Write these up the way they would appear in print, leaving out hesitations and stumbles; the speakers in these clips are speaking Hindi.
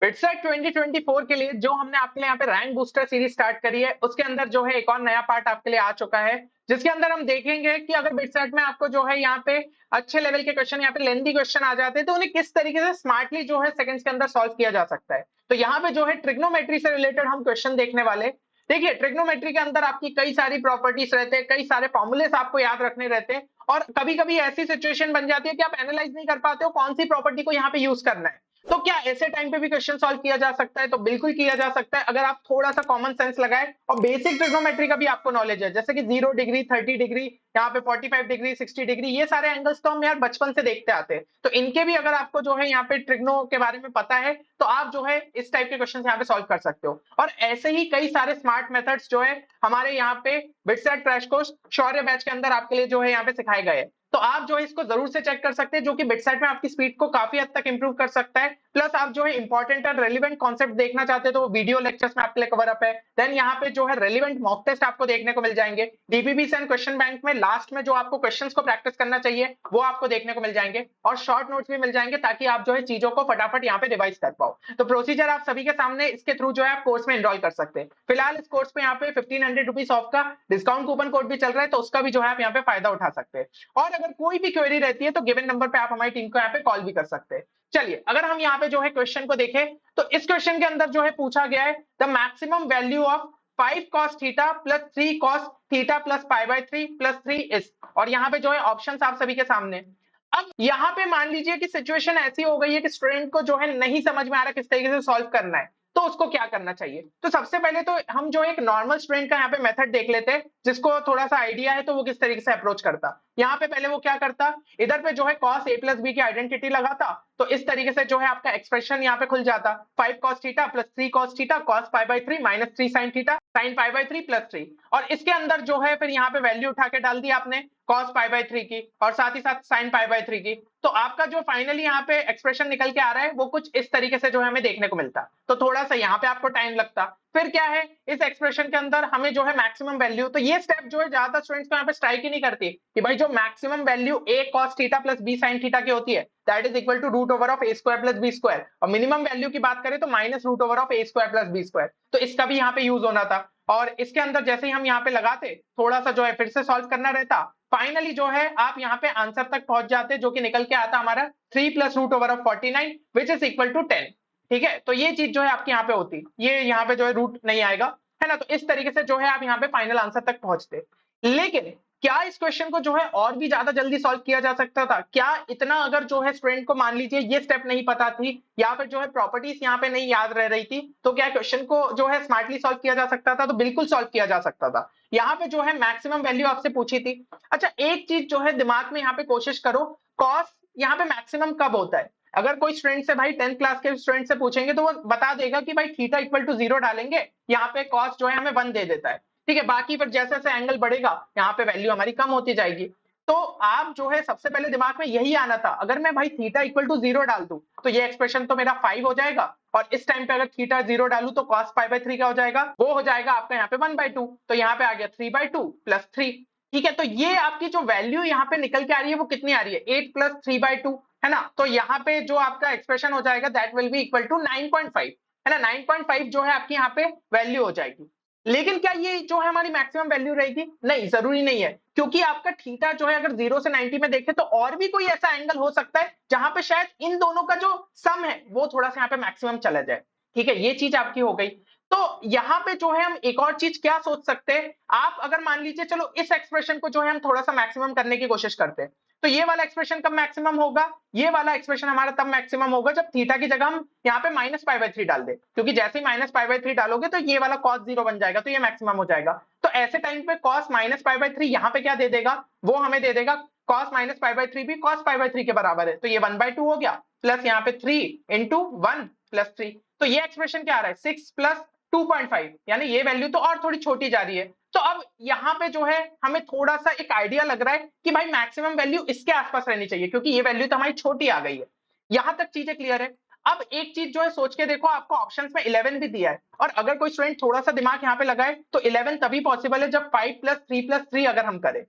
बिटसेट 2024 के लिए जो हमने आपके लिए यहाँ पे रैंक बूस्टर सीरीज स्टार्ट करी है, उसके अंदर जो है एक और नया पार्ट आपके लिए आ चुका है, जिसके अंदर हम देखेंगे कि अगर बिटसेट में आपको जो है यहाँ पे अच्छे लेवल के क्वेश्चन, यहाँ पे लेंथी क्वेश्चन आ जाते हैं, तो उन्हें किस तरीके से स्मार्टली जो है सेकंड्स के अंदर सॉल्व किया जा सकता है। तो यहाँ पे जो है ट्रिग्नोमेट्री से रिलेटेड हम क्वेश्चन देखने वाले। देखिए, ट्रिग्नोमेट्री के अंदर आपकी कई सारी प्रॉपर्टीज रहते हैं, कई सारे फॉर्मूलेस आपको याद रखने रहते हैं, और कभी-कभी ऐसी सिचुएशन बन जाती है कि आप एनालाइज नहीं कर पाते हो कौन सी प्रॉपर्टी को यहाँ पे यूज करना है। तो क्या ऐसे टाइम पे भी क्वेश्चन सॉल्व किया जा सकता है? तो बिल्कुल किया जा सकता है, अगर आप थोड़ा सा कॉमन सेंस लगाए और बेसिक ट्रिग्नोमेट्री का भी आपको नॉलेज है, जैसे कि 0 डिग्री, 30 डिग्री, यहाँ पे 45 डिग्री, 60 डिग्री, ये सारे एंगल्स तो हम यार बचपन से देखते आते हैं। तो इनके भी अगर आपको जो है यहाँ पे ट्रिग्नो के बारे में पता है, तो आप जो है इस टाइप के क्वेश्चन यहाँ पे सॉल्व कर सकते हो। और ऐसे ही कई सारे स्मार्ट मेथड्स जो है हमारे यहाँ पे बिटसेट क्रैश कोर्स शौर्य बैच के अंदर आपके लिए जो है यहाँ पे सिखाए गए हैं। तो आप जो है इसको जरूर से चेक कर सकते हैं, जो कि बिटसेट में आपकी स्पीड को काफी हद तक इंप्रूव कर सकता है। प्लस आप जो है इंपॉर्टेंट और रेलिवेंट कॉन्सेप्ट देखना चाहते हैं, तो वो वीडियो लेक्चर्स में आपके लिए कवर अप है। देन यहाँ पे जो है रेलिवेंट मॉक टेस्ट आपको देखने को मिल जाएंगे। डीपीपीसी एंड क्वेश्चन बैंक में लास्ट में जो आपको क्वेश्चंस को प्रैक्टिस करना चाहिए, वो आपको देखने को मिल जाएंगे, और शॉर्ट नोट्स भी मिल जाएंगे, ताकि आप जो है चीजों को फटाफट यहाँ पे रिवाइज कर पाओ। तो प्रोसीजर आप सभी के सामने इसके थ्रू जो है आप कोर्स में एनरोल कर सकते हैं। फिलहाल इस कोर्स पे यहाँ पे 1500 रुपीज ऑफ का डिस्काउंट कूपन कोड भी चल रहा है, तो उसका भी जो है आप यहाँ पे फायदा उठा सकते हैं। और अगर कोई भी क्वेरी रहती है, तो गिवन नंबर पे आप हमारी टीम को यहाँ पे कॉल भी कर सकते हैं। चलिए, अगर हम यहाँ पे जो है क्वेश्चन को देखें, तो इस क्वेश्चन के अंदर जो है पूछा गया है the maximum value of 5 cos theta plus 3 cos theta plus pi by 3 plus 3 is, और यहाँ पे जो है ऑप्शंस आप सभी के सामने। अब यहाँ पे मान लीजिए कि सिचुएशन ऐसी हो गई है कि स्टूडेंट को जो है नहीं समझ में आ रहा किस तरीके से सॉल्व करना है, तो उसको क्या करना चाहिए। तो सबसे पहले तो हम जो एक नॉर्मल स्टूडेंट का यहाँ पे मेथड देख लेते हैं, जिसको थोड़ा सा आइडिया है तो वो किस तरीके से अप्रोच करता। यहाँ पे पहले वो क्या करता, इधर पे जो है cos a प्लस बी की आइडेंटिटी लगाता, तो इस तरीके से जो है आपका एक्सप्रेशन यहाँ पे खुल जाता। 5 cos theta plus 3 cos theta cos pi by 3 minus 3 sin theta sin pi by 3 plus 3, और इसके अंदर जो है फिर यहाँ पे वैल्यू उठा के डाल दी आपने cos पाई बाय 3 की, और साथ ही साथ sin पाई बाय 3 की। तो आपका जो फाइनली यहाँ पे एक्सप्रेशन निकल के आ रहा है, वो कुछ इस तरीके से जो है हमें देखने को मिलता। तो थोड़ा सा यहाँ पे आपको टाइम लगता। फिर क्या है, इस एक्सप्रेशन के अंदर हमें जो है मैक्सिमम वैल्यू, तो ये स्टेप जो है ज्यादातर स्टूडेंट्स को यहाँ पे स्ट्राइक ही नहीं करती कि भाई जो maximum value a cos theta plus b sin theta की होती है, that is equal to root over of a square plus b square, और मिनिमम वैल्यू की बात करें तो minus root over of a square plus b square. तो इसका भी यहाँ पे यूज होना था, और इसके अंदर जैसे ही हम यहाँ पे लगाते, थोड़ा सा जो है फिर से सॉल्व करना रहता। फाइनली जो है आप यहाँ पे आंसर तक पहुंच जाते, जो कि निकल के आता हमारा 3 plus root over of 49 which is equal to 10। ठीक है, तो ये चीज जो है आपकी यहाँ पे होती, ये यहाँ पे जो है रूट नहीं आएगा, है ना। तो इस तरीके से जो है आप यहाँ पे फाइनल आंसर तक पहुंचते। लेकिन क्या इस क्वेश्चन को जो है और भी ज्यादा जल्दी सॉल्व किया जा सकता था? क्या इतना अगर जो है स्टूडेंट को मान लीजिए ये स्टेप नहीं पता थी, या फिर जो है प्रॉपर्टीज यहाँ पे नहीं याद रह रही थी, तो क्या क्वेश्चन को जो है स्मार्टली सॉल्व किया जा सकता था? तो बिल्कुल सॉल्व किया जा सकता था। यहाँ पे जो है मैक्सिमम वैल्यू आपसे पूछी थी। अच्छा, एक चीज जो है दिमाग में यहाँ पे कोशिश करो, कॉस यहाँ पे मैक्सिमम कब होता है? अगर कोई स्टूडेंट से भाई 10th क्लास के स्टूडेंट से पूछेंगे, तो वो बता देगा कि भाई थीटा इक्वल टू 0 डालेंगे, यहाँ पे कॉस जो है हमें 1 दे देता है। ठीक है, बाकी फिर जैसे जैसे एंगल बढ़ेगा, यहाँ पे वैल्यू हमारी कम होती जाएगी। तो आप जो है सबसे पहले दिमाग में यही आना था, अगर मैं भाई थीटा इक्वल टू 0 डाल दूं, तो ये एक्सप्रेशन तो मेरा 5 हो जाएगा, और इस टाइम पे अगर थीटा 0 डालू तो cos पाई बाय 3 क्या हो जाएगा, वो हो जाएगा आपका यहाँ पे 1/2, तो यहाँ पे आ गया 3/2 प्लस 3। ठीक है, तो ये आपकी जो वैल्यू यहाँ पे निकल के आ रही है, वो कितनी आ रही है, 8 प्लस 3/2, है ना। तो यहाँ पे जो आपका एक्सप्रेशन हो जाएगा, that will be equal to 9.5, है ना। 9.5 जो है आपकी यहाँ पे वैल्यू हो जाएगी। लेकिन क्या ये जो है हमारी मैक्सिमम वैल्यू रहेगी? नहीं, जरूरी नहीं है, क्योंकि आपका थीटा जो है अगर 0 से 90 में देखें, तो और भी कोई ऐसा एंगल हो सकता है जहां पे शायद इन दोनों का जो सम है वो थोड़ा सा यहाँ पे मैक्सिमम चला जाए। ठीक है, ये चीज आपकी हो गई। तो यहाँ पे जो है हम एक और चीज क्या सोच सकते हैं, आप अगर मान लीजिए चलो इस एक्सप्रेशन को जो है हम थोड़ा सा मैक्सिमम करने की कोशिश करते हैं, तो ये वाला एक्सप्रेशन कब मैक्सिमम होगा? ये वाला एक्सप्रेशन हमारा तब मैक्सिमम होगा जब थीटा की जगह हम यहाँ पे माइनस पाई बाय 3 डाल दे, क्योंकि जैसे ही माइनस पाई बाय 3 डालोगे, तो ये वाला cos 0 बन जाएगा, तो ये मैक्सिमम हो जाएगा। तो ऐसे टाइम पे cos माइनस पाई बाय 3 यहाँ पे क्या दे देगा, वो हमें दे देगा cos माइनस पाई बाय 3 भी cos पाई बाय 3 के बराबर है, तो ये 1/2 हो गया, प्लस यहाँ पे 3 इंटू 1 प्लस 3। तो ये एक्सप्रेशन क्या आ रहा है, 6 प्लस 2.5, यानी ये वैल्यू तो और थोड़ी छोटी जा रही है। तो अब यहाँ पे जो है हमें थोड़ा सा एक आइडिया लग रहा है कि भाई मैक्सिमम वैल्यू इसके आसपास रहनी चाहिए, क्योंकि ये वैल्यू तो हमारी छोटी आ गई है। यहां तक चीजें क्लियर है। अब एक चीज जो है सोच के देखो, आपको ऑप्शंस में 11 भी दिया है, और अगर कोई स्टूडेंट थोड़ा सा दिमाग यहाँ पे लगाए, तो 11 तभी पॉसिबल है जब 5 प्लस 3 प्लस 3 अगर हम करें।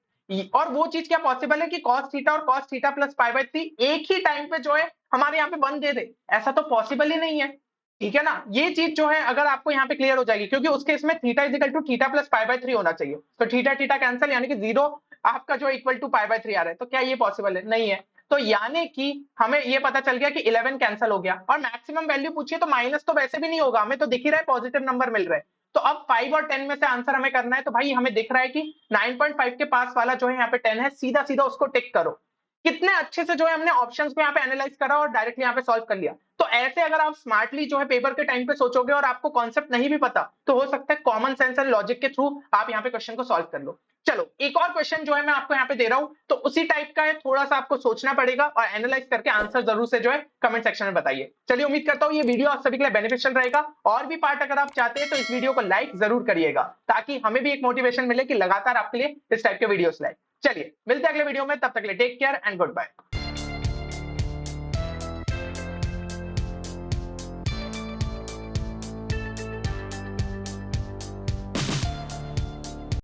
और वो चीज क्या पॉसिबल है कि cos थीटा और cos theta plus pi by 3 एक ही टाइम पे जो है हमारे यहाँ पे 1 दे दे, ऐसा तो पॉसिबल ही नहीं है। ठीक है ना? ये चीज जो है अगर आपको यहाँ पे क्लियर हो जाएगी, क्योंकि उसके इसमें theta is equal to theta plus pi by 3 होना चाहिए। तो थीटा थीटा कैंसिल, यानी कि 0 आपका जो इक्वल टू पाई बाय 3 आ रहा है। तो क्या ये पॉसिबल है? नहीं है। तो यानी कि हमें ये पता चल गया कि 11 कैंसिल हो गया, और मैक्सिमम वैल्यू पूछिए तो माइनस तो वैसे भी नहीं होगा, हमें तो दिख ही रहा है पॉजिटिव नंबर मिल रहा है। तो अब 5 और 10 में से आंसर हमें करना है, तो भाई हमें दिख रहा है कि 9.5 के पास वाला जो है यहाँ पे 10 है, सीधा सीधा उसको टिक करो। कितने अच्छे से जो है हमने ऑप्शंस को यहाँ पे एनालाइज करा और डायरेक्टली यहाँ पे सॉल्व कर लिया। तो ऐसे अगर आप स्मार्टली जो है पेपर के टाइम पे सोचोगे और आपको कॉन्सेप्ट नहीं भी पता, तो हो सकता है कॉमन सेंस एंड लॉजिक के थ्रू आप यहाँ पे क्वेश्चन को सॉल्व कर लो। चलो एक और क्वेश्चन जो है मैं आपको यहाँ पे दे रहा हूँ, तो उसी टाइप का है, थोड़ा सा आपको सोचना पड़ेगा और एनालाइज करके आंसर जरूर से जो है कमेंट सेक्शन में बताइए। चलिए उम्मीद करता हूँ ये वीडियो आप सभी के लिए बेनिफिशियल रहेगा। और भी पार्ट अगर आप चाहते हैं तो इस वीडियो को लाइक जरूर करिएगा, ताकि हमें भी एक मोटिवेशन मिले कि लगातार आपके लिए इस टाइप के वीडियोस लाए। चलिए मिलते हैं अगले वीडियो में, तब तक के लिए take care and good bye.